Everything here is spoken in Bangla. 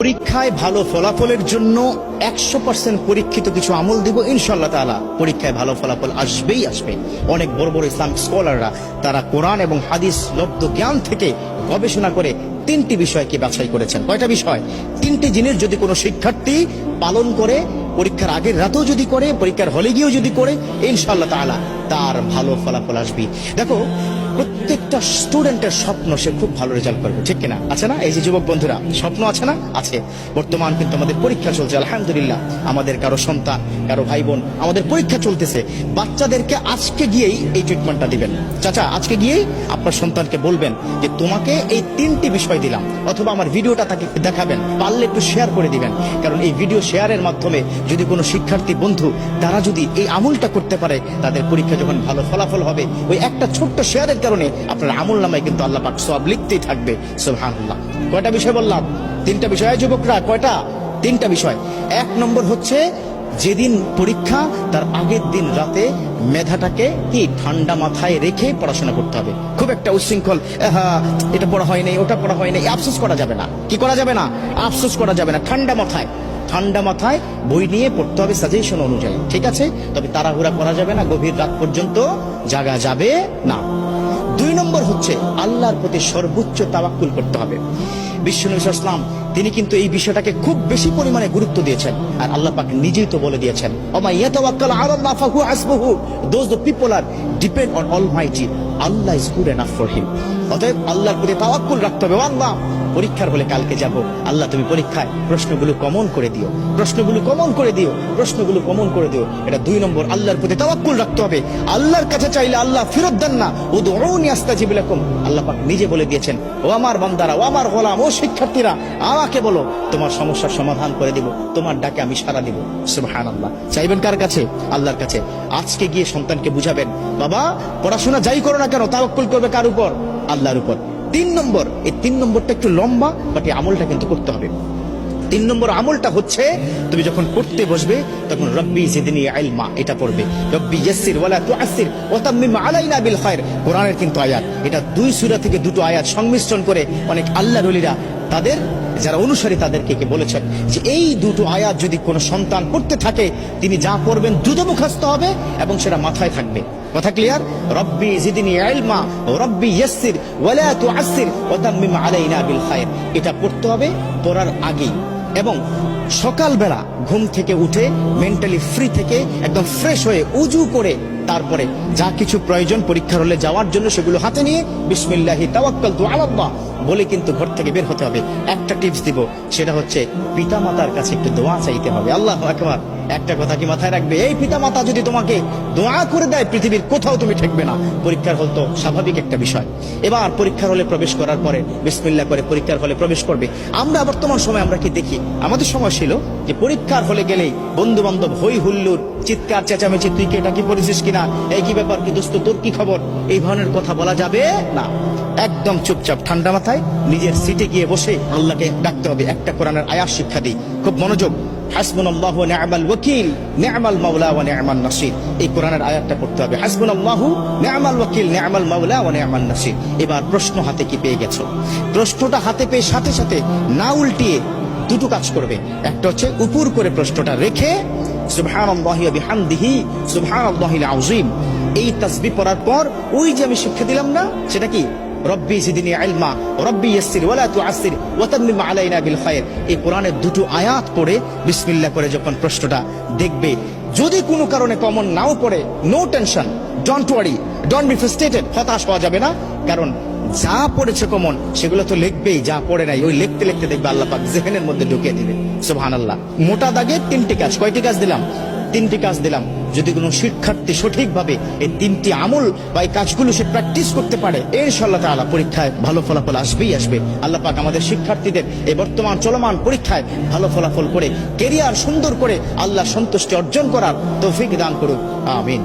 পরীক্ষায় ভালো ফলাফলের জন্য 100% পরীক্ষিত কিছু আমল দিব ইনশাআল্লাহ তাআলা। পরীক্ষায় ভালো ফলাফল আসবেই আসবে। অনেক বড় বড় ইসলামিক স্কলাররা তারা কোরআন এবং হাদিস লব্ধ জ্ঞান থেকে গবেষণা করে 3টি বিষয়কে বাছাই করেছেন। কয়টা বিষয়? 3টি জিনিস যদি কোনো শিক্ষার্থী পালন করে, পরীক্ষার আগের রাতেও যদি করে, পরীক্ষার হলে গিয়েও যদি করে, ইনশাআল্লাহ তাআলা তার ভালো ফলাফল আসবে। দেখো, প্রত্যেকটা স্টুডেন্টের স্বপ্ন সে খুব ভালো রেজাল্ট করবে, ঠিক কিনা? আছে না? এই যে যুবক বন্ধুরা, স্বপ্ন আছে না? আছে। বর্তমান কিন্তু আমাদের পরীক্ষা চলছে, আলহামদুলিল্লাহ। আমাদের কারো সন্তান, কারো ভাই বোন, আমাদের পরীক্ষা চলতেছে। বাচ্চাদেরকে আজকে গিয়েই এই ট্রিটমেন্টটা দিবেন। চাচা, আজকে গিয়েই আপনার সন্তানকে বলবেন যে তোমাকে এই 3টি বিষয় দিলাম, অথবা আমার ভিডিওটা তাকে দেখাবেন, পারলে একটু শেয়ার করে দিবেন। কারণ এই ভিডিও শেয়ারের মাধ্যমে যদি কোনো শিক্ষার্থী বন্ধু তারা যদি এই আমলটা করতে পারে, তাদের পরীক্ষা যখন ভালো ফলাফল হবে, ওই একটা ছোট্ট শেয়ারের কারণে আপনার আমল নামায় কিন্তু আল্লাহ পাক সওয়াব লিখতেই থাকবে। সুবহানাল্লাহ। কয়টা বিষয় বললাম? 3টা বিষয়। যুবকরা, কয়টা? 3টা বিষয়। 1 নম্বর হচ্ছে, যেদিন পরীক্ষা তার আগের দিন রাতে মেধাটাকে কি ঠান্ডা মাথায় রেখে পড়াশোনা করতে হবে। খুব একটা উচ্ছৃঙ্খল, এটা পড়া হয় নাই, ওটা পড়া হয় নাই, আফসোস করা যাবে না। কি করা যাবে না? আফসোস করা যাবে না। ঠান্ডা মাথায় বই নিয়ে পড়তে হবে সাজেশন অনুযায়ী, ঠিক আছে? তবে তাড়াহুড়া করা যাবে না, গভীর রাত পর্যন্ত জাগা যাবে না। 2 নম্বর হচ্ছে, আল্লাহর প্রতি সর্বোচ্চ তাওয়াক্কুল করতে হবে। বিশ্বনবী সাল্লাল্লাহু আলাইহি ওয়াসাল্লাম তিনি কিন্তু এই বিষয়টাকে খুব বেশি পরিমাণে গুরুত্ব দিয়েছেন। আর আল্লাহ পাক নিজেই তো বলে দিয়েছেন, ওমা ইয়াতাওয়াক্কাল আলাল্লাহ ফাহুয়া হাসবুহু, those the people are depend on almighty, Allah is good enough for him. অতএব আল্লাহর প্রতি তাওয়াক্কুল রাখতে হবে। আল্লাহ, পরীক্ষার হলে কালকে যাব, আল্লাহ তুমি পরীক্ষায় প্রশ্নগুলো কমন করে দিও, প্রশ্নগুলো কমন করে দিও, প্রশ্নগুলো কমন করে দিও। এটা 2 নম্বর, আল্লাহর প্রতি তাওয়াক্কুল রাখতে হবে। আল্লাহর কাছে চাইলে আল্লাহ ফেরত দেন না। উদউনি আস্তাজিব লাকুম, আল্লাহ পাক নিজে বলে দিয়েছেন, ও আমার বান্দারা, ও আমার গোলাম, ও শিক্ষার্থীরা, আমাকে বলো, তোমার সমস্যার সমাধান করে দিব, তোমার ডাকে আমি সাড়া দিব। সুবহানাল্লাহ। চাইবেন কার কাছে? আল্লাহর কাছে। আজকে গিয়ে সন্তানকে বুঝাবেন, বাবা পড়াশোনা যাই করো না কেন, তাওয়াক্কুল করবে কার উপর? আল্লাহর উপর। 3 নম্বর, এই 3 নম্বরটা একটু লম্বা, বাট এই আমলটা কিন্তু করতে হবে। 3 নম্বর আমলটা হচ্ছে, তুমি যখন পড়তে বসবে তখন রব্বি জিদনি ইলমা এটা পড়বে। রব্বি ইয়াসসির ওয়ালা তুআসসির ওয়া তাম্মিম আলাইনা বিল খায়র, কোরআনের কিন্তু আয়াত। এটা 2 সূরা থেকে 2টো আয়াত সংমিশ্রণ করে অনেক আল্লাহর ওলিরা তাদের যারা অনুসারী তাদেরকে বলেছেন যে এই 2টো আয়াত যদি কোনো সন্তান পড়তে থাকে, তিনি যা পড়বেন দ্রুত মুখস্থ হবে এবং সেটা মাথায় থাকবে। কথা ক্লিয়ার? রব্বি জিদনি ইলমা রব্বি ইয়াসসির ওয়ালা তুআসসির ওয়া তাম্মিম আলাইনা বিল খায়র, এটা পড়তে হবে পড়ার আগেই। এবং সকালবেলা ঘুম থেকে উঠে মেন্টালি ফ্রি থেকে একদম ফ্রেশ হয়ে উজু করে তারপরে যা কিছু প্রয়োজন পরীক্ষার হলে যাওয়ার জন্য সেগুলো হাতে নিয়ে বিসমিল্লাহি তাওয়াক্কালতু আলাল্লাহ বলে কিন্তু ঘর থেকে বের হতে হবে। একটা টিপস দিব, সেটা হচ্ছে পিতামাতার কাছে একটু দোয়া চাইতে হবে। আল্লাহু আকবার। একটা কথা কি মাথায় রাখবে, এই পিতামাতা যদি তোমাকে দোয়া করে দেয়, পৃথিবীর কোথাও তুমি ঠেকবে না। পরীক্ষার হল তো স্বাভাবিক একটা বিষয়। এবার পরীক্ষার হলে প্রবেশ করার পরে বিসমিল্লাহ করে পরীক্ষার হলে প্রবেশ করবে। আমরা বর্তমান সময় আমরা কি দেখি, আমাদের সময় ছিল যে পরীক্ষার হলে গেলেই বন্ধু বান্ধব হই হুল্লোড়, চিৎকার চেঁচামেচি, তুই কি এটা কি পড়েছিস কিনা, এই কি ব্যাপার, কি দোস্ত তোর কি খবর, এই ধরনের কথা বলা যাবে না। একদম চুপচাপ ঠান্ডা মাথায় নিজের সিটে গিয়ে বসে আল্লাহকে ডাকতে হবে। একটা কোরআনের আয়াত শিক্ষা দিই, খুব মনোযোগ। হাসবুনাল্লাহু ওয়া নি'মাল ওয়াকিল নি'মাল মাওলা ওয়া নি'মান নাসির, এই কোরআনের আয়াতটা পড়তে হবে। হাসবুনাল্লাহু নি'মাল ওয়াকিল নি'মাল মাওলা ওয়া নি'মান নাসির। এবার প্রশ্ন হাতে কি পেয়ে গেছো? প্রশ্নটা হাতে পেয়ে সাথে সাথে না উল্টিয়ে 2টো কাজ করবে। একটা হচ্ছে উপর করে প্রশ্নটা রেখে সুবহানাল্লাহি ওয়া বিহামদিহি সুবহানাল্লাহিল আযীম, এই তাসবিহ পড়ার পর ওই যে আমি শিক্ষা দিলাম না, সেটা কি রব্বি জিদনি ইলমা রব্বি ইয়াসসির ওয়ালা তুআসসির ওয়া তাম্মিম আলাইনা বিল খায়র, এই কোরআনের 2টো আয়াত পড়ে বিসমিল্লাহ করে যখন প্রশ্নটা দেখবে, যদি কোনো কারণে কমন নাও পড়ে, no tension, don't worry, don't be frustrated, হতাশ হওয়া যাবে না। কারণ যা পড়েছে কমন সেগুলো তো লিখবেই, যা পড়ে নাই ওই লিখতে লিখতে দেখবে আল্লাহ পাক জেহেনের মধ্যে ঢুকিয়ে দিবে। সুবহানাল্লাহ। মোটা দাগে 3টি কাজ। কয়টি কাজ দিলাম? 3টি কাজ দিলাম। যদি কোনো শিক্ষার্থী সঠিকভাবে এই 3টি আমল বা এই কাজগুলো সে প্র্যাকটিস করতে পারে, ইনশাআল্লাহ তাআলা পরীক্ষায় ভালো ফলাফল আসবেই আসবে। আল্লাহ পাক আমাদের শিক্ষার্থীদের এই বর্তমান চলমান পরীক্ষায় ভালো ফলাফল করে কেরিয়ার সুন্দর করে আল্লাহ সন্তুষ্টি অর্জন করার তৌফিক দান করুক। আমিন।